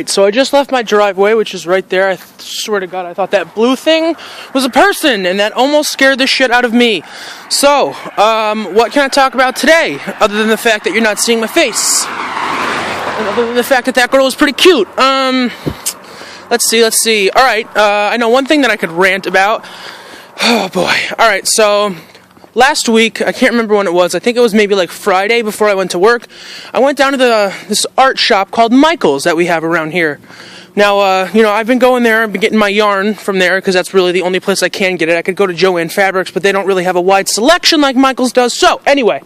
So I just left my driveway, which is right there. I swear to God, I thought that blue thing was a person, and that almost scared the shit out of me. So, what can I talk about today, other than the fact that you're not seeing my face? And other than the fact that that girl is pretty cute. Let's see. Alright, I know one thing that I could rant about. Oh boy. Alright, so last week, I can't remember when it was, I think it was maybe like Friday before I went to work, I went down to this art shop called Michael's that we have around here. Now, I've been going there, I've been getting my yarn from there, because that's really the only place I can get it. I could go to Joann Fabrics, but they don't really have a wide selection like Michael's does. So, anyway,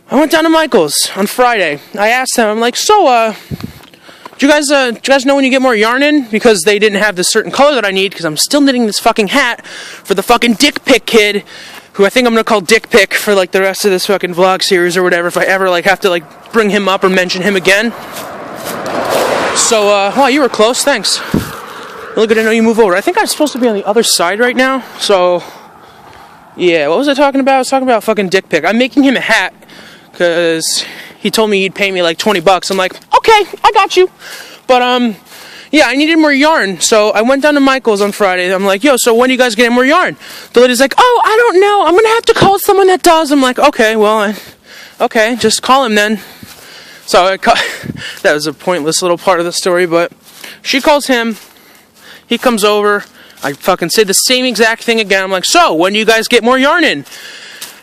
I went down to Michael's on Friday. I asked them, I'm like, do you guys know when you get more yarn in? Because they didn't have this certain color that I need, because I'm still knitting this fucking hat for the fucking Dick Pic kid, who I think I'm going to call Dick Pic for, like, the rest of this fucking vlog series or whatever, if I ever, like, have to, like, bring him up or mention him again. So, wow, you were close, thanks. Really good to know you move over. I think I'm supposed to be on the other side right now, so, yeah, what was I talking about? I was talking about fucking Dick Pic. I'm making him a hat, because he told me he'd pay me, like, $20. I'm like, okay, I got you. But, yeah, I needed more yarn, so I went down to Michael's on Friday. I'm like, yo, so when are you guys getting more yarn? The lady's like, oh, I don't know. I'm going to have to call someone that does. I'm like, okay, well, okay, just call him then. So that was a pointless little part of the story, but she calls him. He comes over. I fucking say the same exact thing again. I'm like, so when do you guys get more yarn in?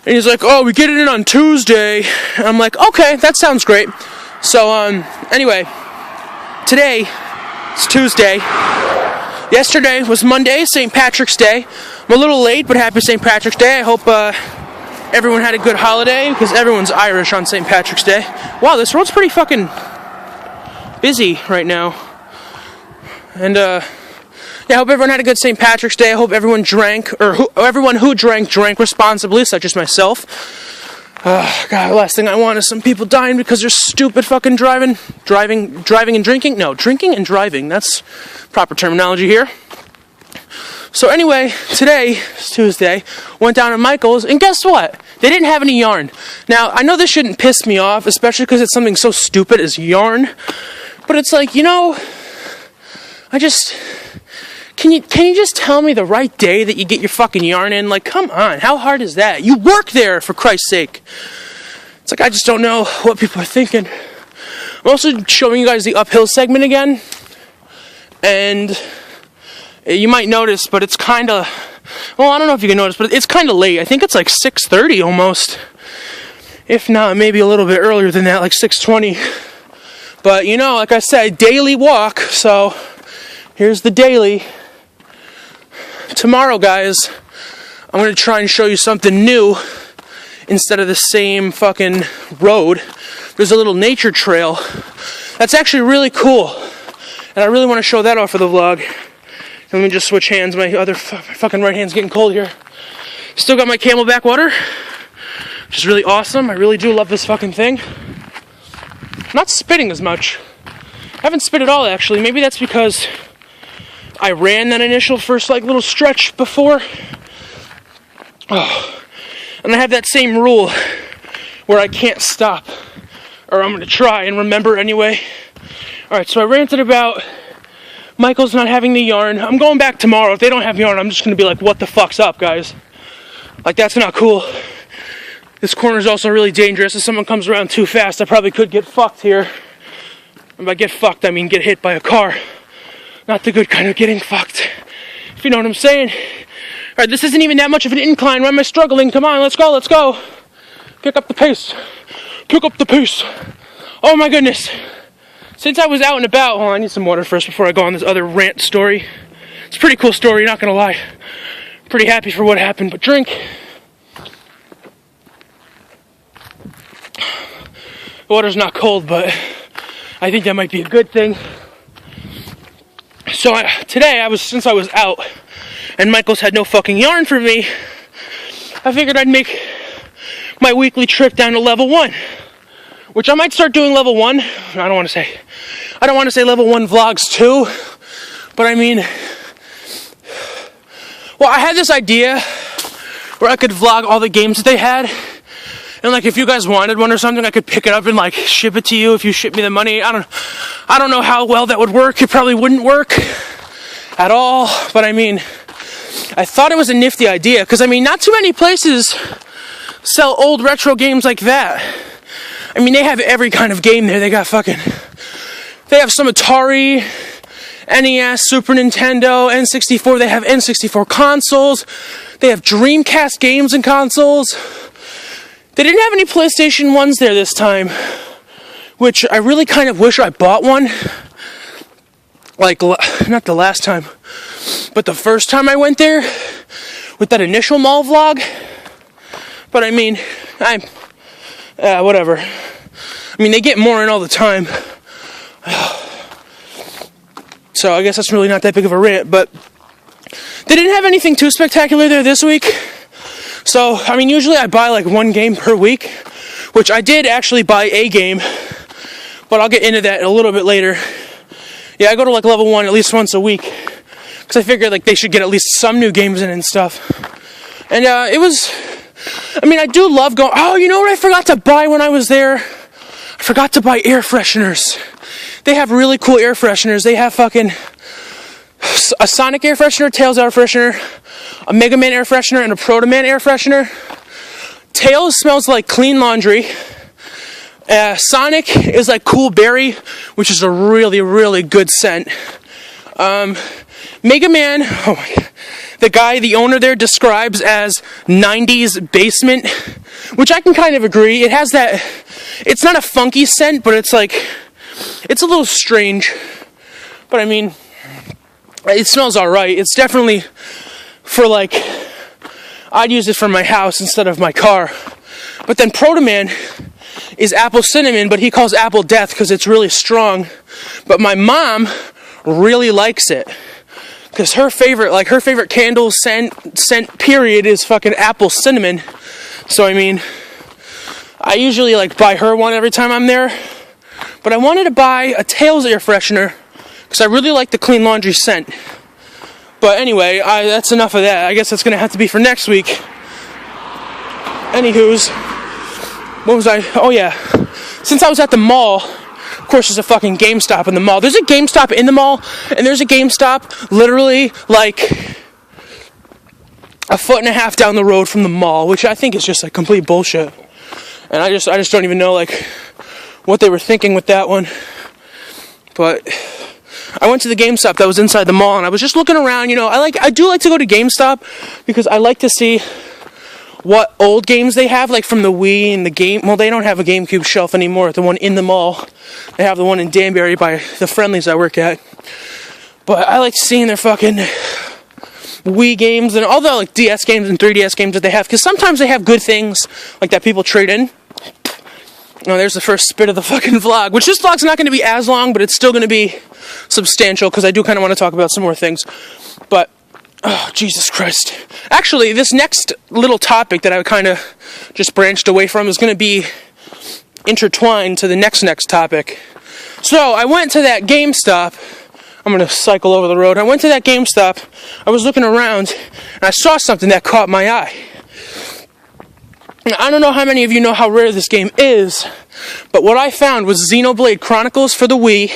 And he's like, oh, we get it in on Tuesday. And I'm like, okay, that sounds great. So, anyway, today, it's Tuesday. Yesterday was Monday, St. Patrick's Day. I'm a little late, but happy St. Patrick's Day. I hope everyone had a good holiday, because everyone's Irish on St. Patrick's Day. Wow, this road's pretty fucking busy right now. And, yeah, I hope everyone had a good St. Patrick's Day. I hope everyone drank, everyone who drank responsibly, such as myself. God, the last thing I want is some people dying because they're stupid fucking driving and drinking. No, drinking and driving. That's proper terminology here. So anyway, today is Tuesday. Went down to Michael's, and guess what? They didn't have any yarn. Now, I know this shouldn't piss me off, especially because it's something so stupid as yarn. But it's like, Can you just tell me the right day that you get your fucking yarn in? Like, come on, how hard is that? You work there, for Christ's sake. It's like, I just don't know what people are thinking. I'm also showing you guys the uphill segment again. And you might notice, but it's kind of, well, I don't know if you can notice, but it's kind of late. I think it's like 6:30 almost. If not, maybe a little bit earlier than that, like 6:20. But, like I said, daily walk, so here's the daily. Tomorrow, guys, I'm going to try and show you something new instead of the same fucking road. There's a little nature trail that's actually really cool, and I really want to show that off for the vlog. Let me just switch hands. My other fucking right hand's getting cold here. Still got my Camelback water, which is really awesome. I really do love this fucking thing. I'm not spitting as much. I haven't spit at all, actually. Maybe that's because I ran that initial first, little stretch before. Oh. And I have that same rule where I can't stop. Or I'm going to try and remember anyway. Alright, so I ranted about Michael's not having the yarn. I'm going back tomorrow. If they don't have yarn, I'm just going to be like, what the fuck's up, guys? Like, that's not cool. This corner's also really dangerous. If someone comes around too fast, I probably could get fucked here. And by get fucked, I mean get hit by a car. Not the good kind of getting fucked, if you know what I'm saying. Alright, this isn't even that much of an incline. Why am I struggling? Come on, let's go. Pick up the pace. Oh my goodness. Since I was out and about, I need some water first before I go on this other rant story. It's a pretty cool story, not gonna lie. I'm pretty happy for what happened, but drink. The water's not cold, but I think that might be a good thing. So today, since I was out, and Michael's had no fucking yarn for me, I figured I'd make my weekly trip down to level 1. Which I might start doing level 1. I don't want to say level 1 vlogs too, but I mean, well, I had this idea where I could vlog all the games that they had, and And like, if you guys wanted one or something, I could pick it up and like ship it to you if you ship me the money. I don't know how well that would work. It probably wouldn't work at all. But I mean, I thought it was a nifty idea, because I mean, not too many places sell old retro games like that. I mean, they have every kind of game there. They have some Atari, NES, Super Nintendo, N64. They have N64 consoles. They have Dreamcast games and consoles. They didn't have any PlayStation 1s there this time, which I really kind of wish I bought one. Like, not the last time, but the first time I went there with that initial mall vlog. But I mean, whatever. I mean, they get more in all the time. So I guess that's really not that big of a rant, but they didn't have anything too spectacular there this week. So, I mean, usually I buy like one game per week, which I did actually buy a game, but I'll get into that a little bit later. Yeah, I go to like level 1 at least once a week, because I figured like they should get at least some new games in and stuff. And it was, I mean, I do love going, oh, you know what I forgot to buy when I was there? I forgot to buy air fresheners. They have really cool air fresheners. They have fucking a Sonic air freshener, Tails air freshener, a Mega Man air freshener, and a Proto Man air freshener. Tails smells like clean laundry. Sonic is like cool berry, which is a really, really good scent. Mega Man, oh my God, the owner there describes as 90s basement, which I can kind of agree. It has that, it's not a funky scent, but it's like, it's a little strange. But I mean, it smells alright. It's definitely for like, I'd use it for my house instead of my car. But then Proto Man is apple cinnamon, but he calls apple death because it's really strong. But my mom really likes it, because her favorite candle scent period is fucking apple cinnamon. So I mean, I usually like buy her one every time I'm there. But I wanted to buy a Tails air freshener because I really like the clean laundry scent. But anyway, that's enough of that. I guess that's going to have to be for next week. Anywho's, what was I? Oh yeah. Since I was at the mall, of course there's a fucking GameStop in the mall. There's a GameStop in the mall, and there's a GameStop literally like a foot and a half down the road from the mall, which I think is just like complete bullshit. And I just don't even know like what they were thinking with that one. But I went to the GameStop that was inside the mall, and I was just looking around. You know, I do like to go to GameStop because I like to see what old games they have, like from the Wii and the game. Well, they don't have a GameCube shelf anymore at the one in the mall. They have the one in Danbury by the Friendlies I work at. But I like seeing their fucking Wii games and all the like DS games and 3DS games that they have, because sometimes they have good things like that people trade in. Oh, there's the first spit of the fucking vlog, which this vlog's not going to be as long, but it's still going to be substantial because I do kind of want to talk about some more things. But, oh, Jesus Christ. Actually, this next little topic that I kind of just branched away from is going to be intertwined to the next topic. So, I went to that GameStop. I'm going to cycle over the road. I went to that GameStop. I was looking around, and I saw something that caught my eye. I don't know how many of you know how rare this game is, but what I found was Xenoblade Chronicles for the Wii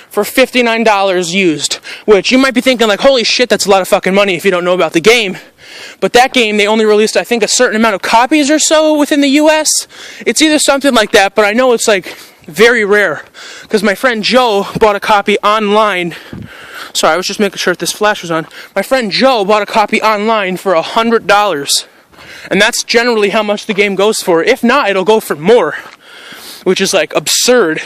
for $59 used, which you might be thinking like, holy shit, that's a lot of fucking money if you don't know about the game. But that game, they only released, I think, a certain amount of copies or so within the US. It's either something like that, but I know it's like very rare, because my friend Joe bought a copy online. Sorry, I was just making sure that this flash was on. My friend Joe bought a copy online for $100. And that's generally how much the game goes for. If not, it'll go for more, which is like absurd.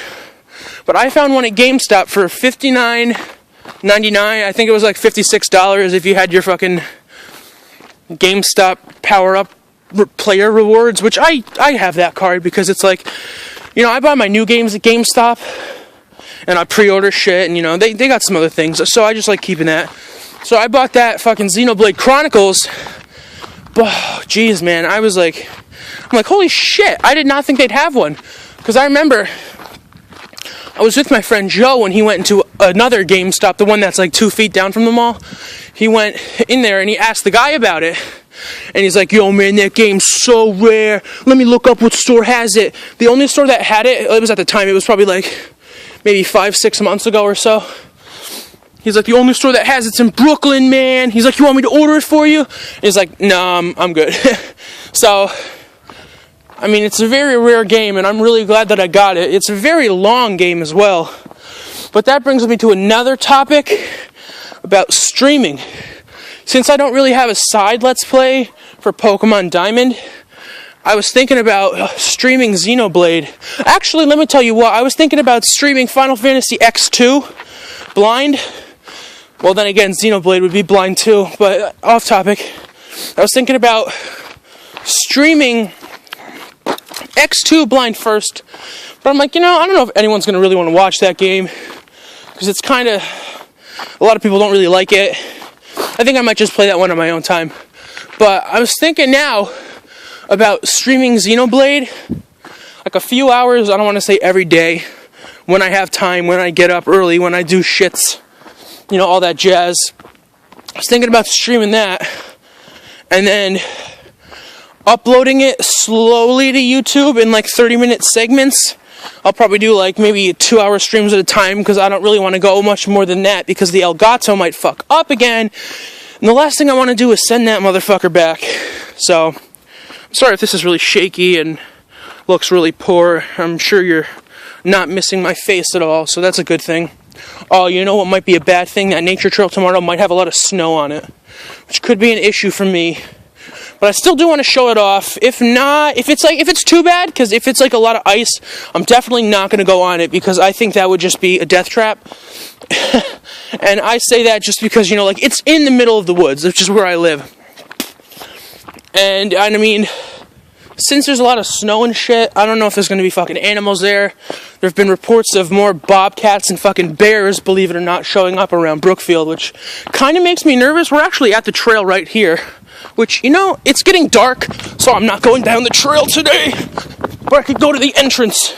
But I found one at GameStop for $59.99. I think it was like $56 if you had your fucking GameStop power-up player rewards, which I have that card because it's like, you know, I buy my new games at GameStop and I pre-order shit, and you know, they got some other things, so I just like keeping that. So I bought that fucking Xenoblade Chronicles. Oh, jeez, man, I'm like, holy shit, I did not think they'd have one. Because I remember, I was with my friend Joe when he went into another GameStop, the one that's like 2 feet down from the mall. He went in there and he asked the guy about it. And he's like, yo, man, that game's so rare. Let me look up what store has it. The only store that had it, it was at the time, it was probably like maybe 5-6 months ago or so. He's like, the only store that has it's in Brooklyn, man. He's like, you want me to order it for you? And he's like, no, I'm good. So, I mean, it's a very rare game, and I'm really glad that I got it. It's a very long game as well. But that brings me to another topic about streaming. Since I don't really have a side Let's Play for Pokemon Diamond, I was thinking about streaming Xenoblade. Actually, let me tell you what, I was thinking about streaming Final Fantasy X2 blind. Well, then again, Xenoblade would be blind too, but off topic. I was thinking about streaming X2 blind first, but I'm like, I don't know if anyone's going to really want to watch that game, because it's kind of, a lot of people don't really like it. I think I might just play that one on my own time. But I was thinking now about streaming Xenoblade, like a few hours, I don't want to say every day, when I have time, when I get up early, when I do shits, all that jazz. I was thinking about streaming that, and then uploading it slowly to YouTube in like 30-minute segments. I'll probably do like maybe 2-hour streams at a time, because I don't really want to go much more than that, because the Elgato might fuck up again. And the last thing I want to do is send that motherfucker back. So, I'm sorry if this is really shaky and looks really poor. I'm sure you're not missing my face at all, so that's a good thing. Oh, you know what might be a bad thing? That nature trail tomorrow might have a lot of snow on it, which could be an issue for me. But I still do want to show it off. If not, if it's too bad, because if it's like a lot of ice, I'm definitely not going to go on it, because I think that would just be a death trap. And I say that just because, it's in the middle of the woods, which is where I live. And I mean, since there's a lot of snow and shit, I don't know if there's going to be fucking animals there. There have been reports of more bobcats and fucking bears, believe it or not, showing up around Brookfield, which kind of makes me nervous. We're actually at the trail right here, which, it's getting dark, so I'm not going down the trail today. But I could go to the entrance.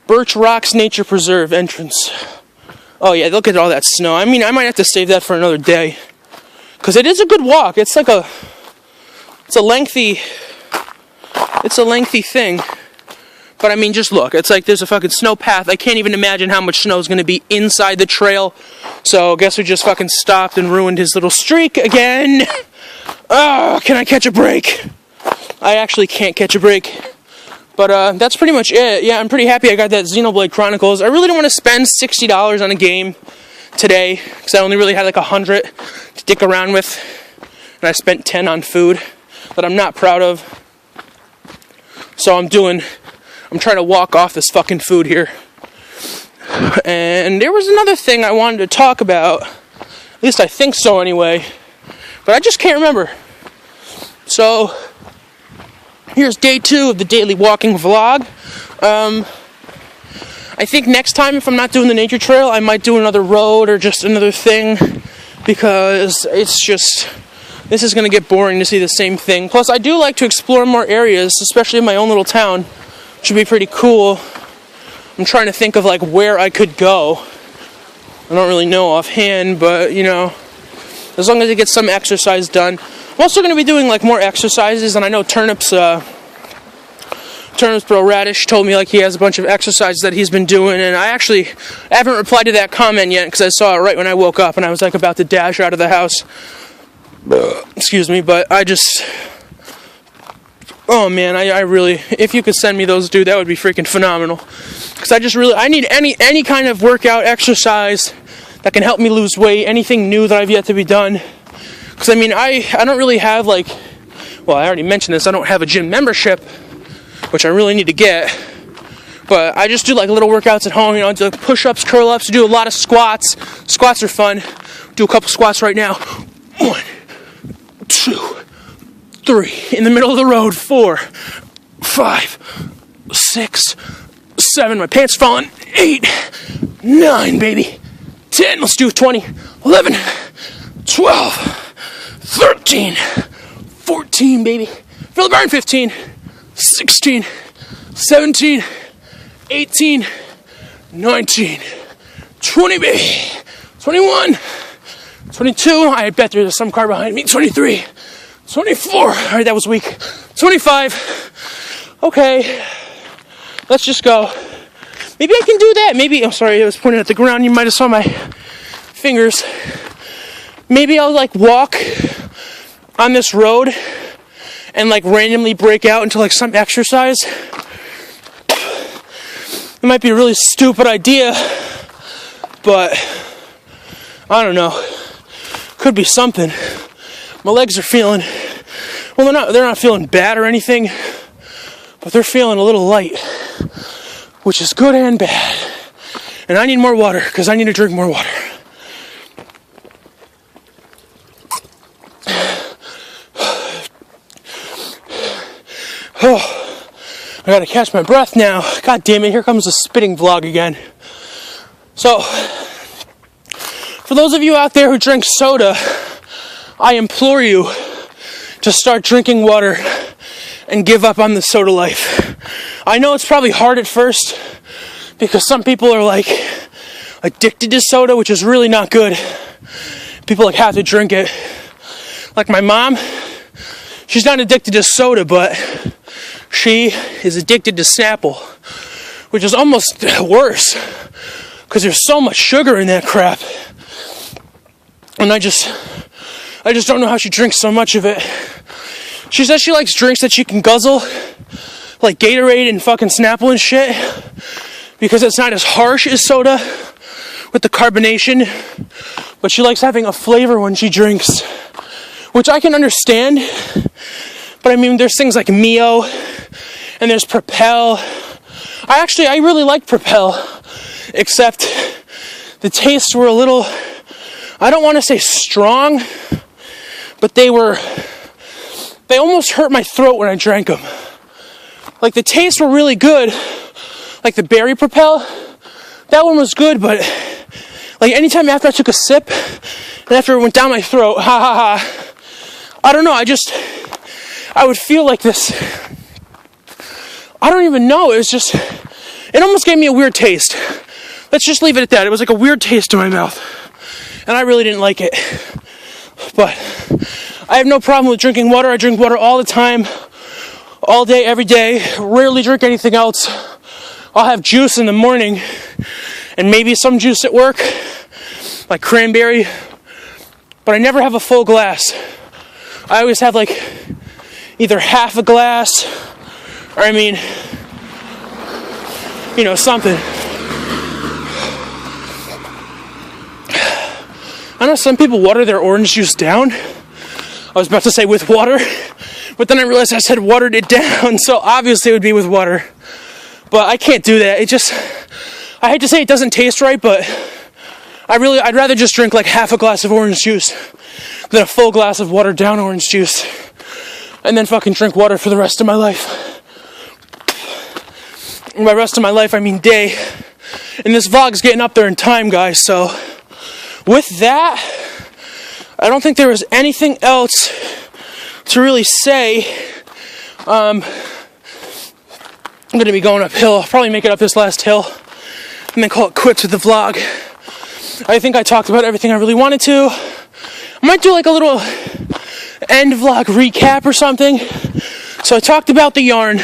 Birch Rocks Nature Preserve entrance. Oh yeah, look at all that snow. I mean, I might have to save that for another day, because it is a good walk. It's like it's a lengthy thing. But I mean, just look. It's like there's a fucking snow path. I can't even imagine how much snow is going to be inside the trail. So I guess we just fucking stopped and ruined his little streak again. Oh, can I catch a break? I actually can't catch a break. But that's pretty much it. Yeah, I'm pretty happy I got that Xenoblade Chronicles. I really don't want to spend $60 on a game today, because I only really had like $100 to dick around with. And I spent $10 on food that I'm not proud of. So I'm trying to walk off this fucking food here. And there was another thing I wanted to talk about. At least I think so anyway. But I just can't remember. So, here's day 2 of the daily walking vlog. I think next time, if I'm not doing the nature trail, I might do another road or just another thing. Because this is going to get boring to see the same thing. Plus, I do like to explore more areas, especially in my own little town. Which would be pretty cool. I'm trying to think of like where I could go. I don't really know offhand, but as long as I get some exercise done. I'm also going to be doing like more exercises, and I know Turnips Bro Radish told me like he has a bunch of exercises that he's been doing, and I haven't replied to that comment yet, because I saw it right when I woke up and I was like about to dash out of the house. Excuse me, but oh man, I really, if you could send me those, dude, that would be freaking phenomenal. Because I need any kind of workout, exercise that can help me lose weight, anything new that I've yet to be done. Because I mean, I don't really have I already mentioned this, I don't have a gym membership, which I really need to get. But I just do like little workouts at home, do like push-ups, curl-ups, do a lot of squats. Squats are fun. Do a couple squats right now. 1, 2, 3, in the middle of the road, 4, 5, 6, 7, my pants falling, 8, 9, baby, 10, let's do 20, 11, 12, 13, 14, baby, feel the burn, 15, 16, 17, 18, 19, 20, baby, 21, 22, I bet there's some car behind me, 23, 24. Alright, that was weak. 25. Okay. Let's just go. Maybe I can do that. Maybe, I'm sorry, I was pointing at the ground. You might have saw my fingers. Maybe I'll like walk on this road and like randomly break out into like some exercise. It might be a really stupid idea, but I don't know. Could be something. My legs are feeling, well, they're not feeling bad or anything, but they're feeling a little light, which is good and bad. And I need more water because I need to drink more water. Oh, I gotta catch my breath now. God damn it, here comes the spitting vlog again. So, for those of you out there who drink soda, I implore you to start drinking water and give up on the soda life. I know it's probably hard at first because some people are like addicted to soda, which is really not good. People like have to drink it. Like my mom, she's not addicted to soda, but she is addicted to Snapple, which is almost worse because there's so much sugar in that crap. And I just don't know how she drinks so much of it. She says she likes drinks that she can guzzle, like Gatorade and fucking Snapple and shit, because it's not as harsh as soda with the carbonation, but she likes having a flavor when she drinks, which I can understand. But I mean, there's things like Mio, and there's Propel. I really like Propel, except the tastes were a little, I don't want to say strong, but they almost hurt my throat when I drank them. Like, the tastes were really good, like the berry Propel, that one was good, but like anytime after I took a sip, and after it went down my throat, I don't know, I would feel like this, I don't even know, it almost gave me a weird taste. Let's just leave it at that. It was like a weird taste in my mouth, and I really didn't like it. But I have no problem with drinking water. I drink water all the time, all day, every day, rarely drink anything else. I'll have juice in the morning, and maybe some juice at work, like cranberry, but I never have a full glass. I always have like either half a glass, or something. I know some people water their orange juice down. I was about to say with water, but then I realized I said watered it down, so obviously it would be with water. But I can't do that. I hate to say it doesn't taste right, but I'd rather just drink like half a glass of orange juice than a full glass of watered down orange juice, and then fucking drink water for the rest of my life. And by rest of my life, I mean day. And this vlog's getting up there in time, guys, so with that, I don't think there was anything else to really say. I'm going to be going uphill. I'll probably make it up this last hill and then call it quits with the vlog. I think I talked about everything I really wanted to. I might do like a little end vlog recap or something. So I talked about the yarn,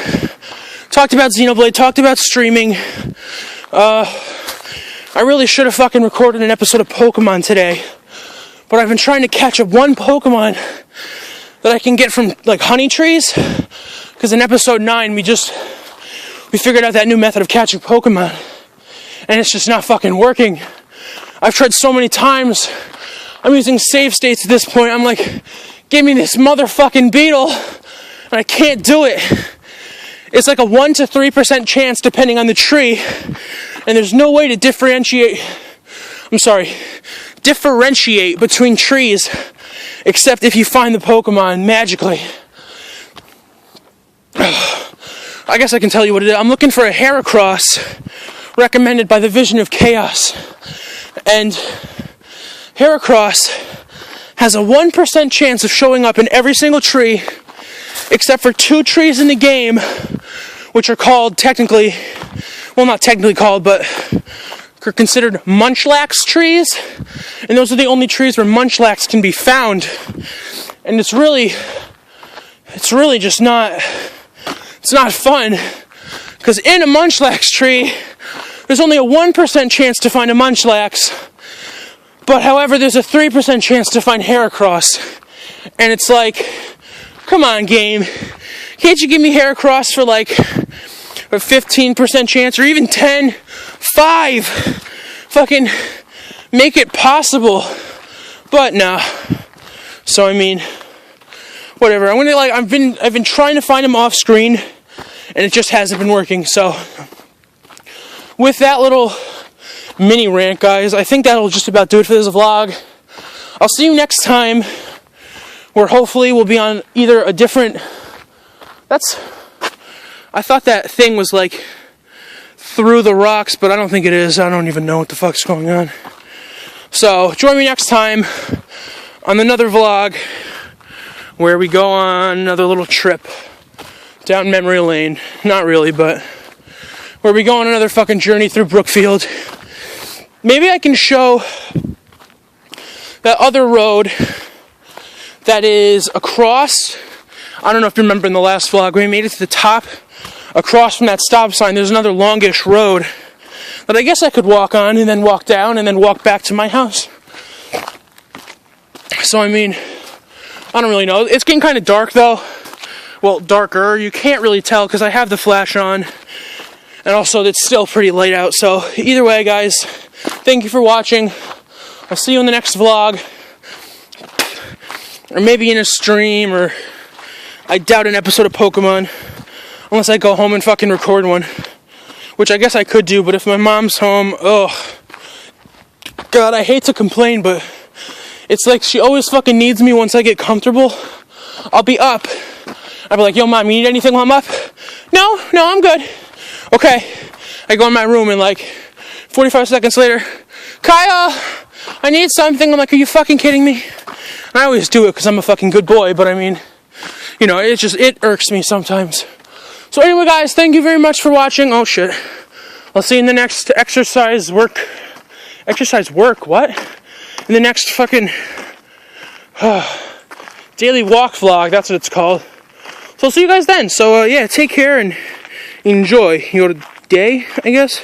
talked about Xenoblade, talked about streaming. I really should have fucking recorded an episode of Pokemon today, but I've been trying to catch up one Pokemon that I can get from like honey trees, because in episode 9 we figured out that new method of catching Pokemon, and it's just not fucking working. I've tried so many times. I'm using save states at this point. I'm like, give me this motherfucking beetle, and I can't do it. It's like a 1 to 3% chance depending on the tree, and there's no way to differentiate between trees except if you find the Pokemon magically. I guess I can tell you what it is. I'm looking for a Heracross recommended by the Vision of Chaos, and Heracross has a 1% chance of showing up in every single tree except for 2 trees in the game, which are called technically, well, not technically called, but are considered Munchlax trees, and those are the only trees where Munchlax can be found. And it's really it's really just not, it's not fun. Because in a munchlax tree, there's only a 1% chance to find a munchlax. But however, there's a 3% chance to find Heracross. And it's like, come on, game. Can't you give me Heracross for like a 15% chance or even 10? 5. Fucking make it possible. But nah. So I mean, whatever. I've been trying to find him off screen, and it just hasn't been working. So with that little mini rant, guys, I think that'll just about do it for this vlog. I'll see you next time, where hopefully we'll be on either a different... I thought that thing was like through the rocks, but I don't think it is. I don't even know what the fuck's going on. So join me next time on another vlog where we go on another little trip down memory lane. Not really, but where we go on another fucking journey through Brookfield. Maybe I can show that other road that is across. I don't know if you remember in the last vlog, we made it to the top. Across from that stop sign, there's another longish road that I guess I could walk on and then walk down and then walk back to my house. So, I mean, I don't really know. It's getting kind of dark, though. Well, darker. You can't really tell because I have the flash on. And also, it's still pretty light out. So, either way, guys, thank you for watching. I'll see you in the next vlog. Or maybe in a stream, or I doubt an episode of Pokemon. Unless I go home and fucking record one. Which I guess I could do, but if my mom's home, God, I hate to complain, but it's like she always fucking needs me once I get comfortable. I'll be up. I'll be like, yo, mom, you need anything while I'm up? No, I'm good. Okay. I go in my room and like 45 seconds later, Kyle, I need something. I'm like, are you fucking kidding me? And I always do it because I'm a fucking good boy, but I mean, you know, it irks me sometimes. So anyway, guys, thank you very much for watching. Oh, shit. I'll see you in the next exercise work, what? In the next fucking daily walk vlog, that's what it's called. So I'll see you guys then. So, yeah, take care and enjoy your day, I guess.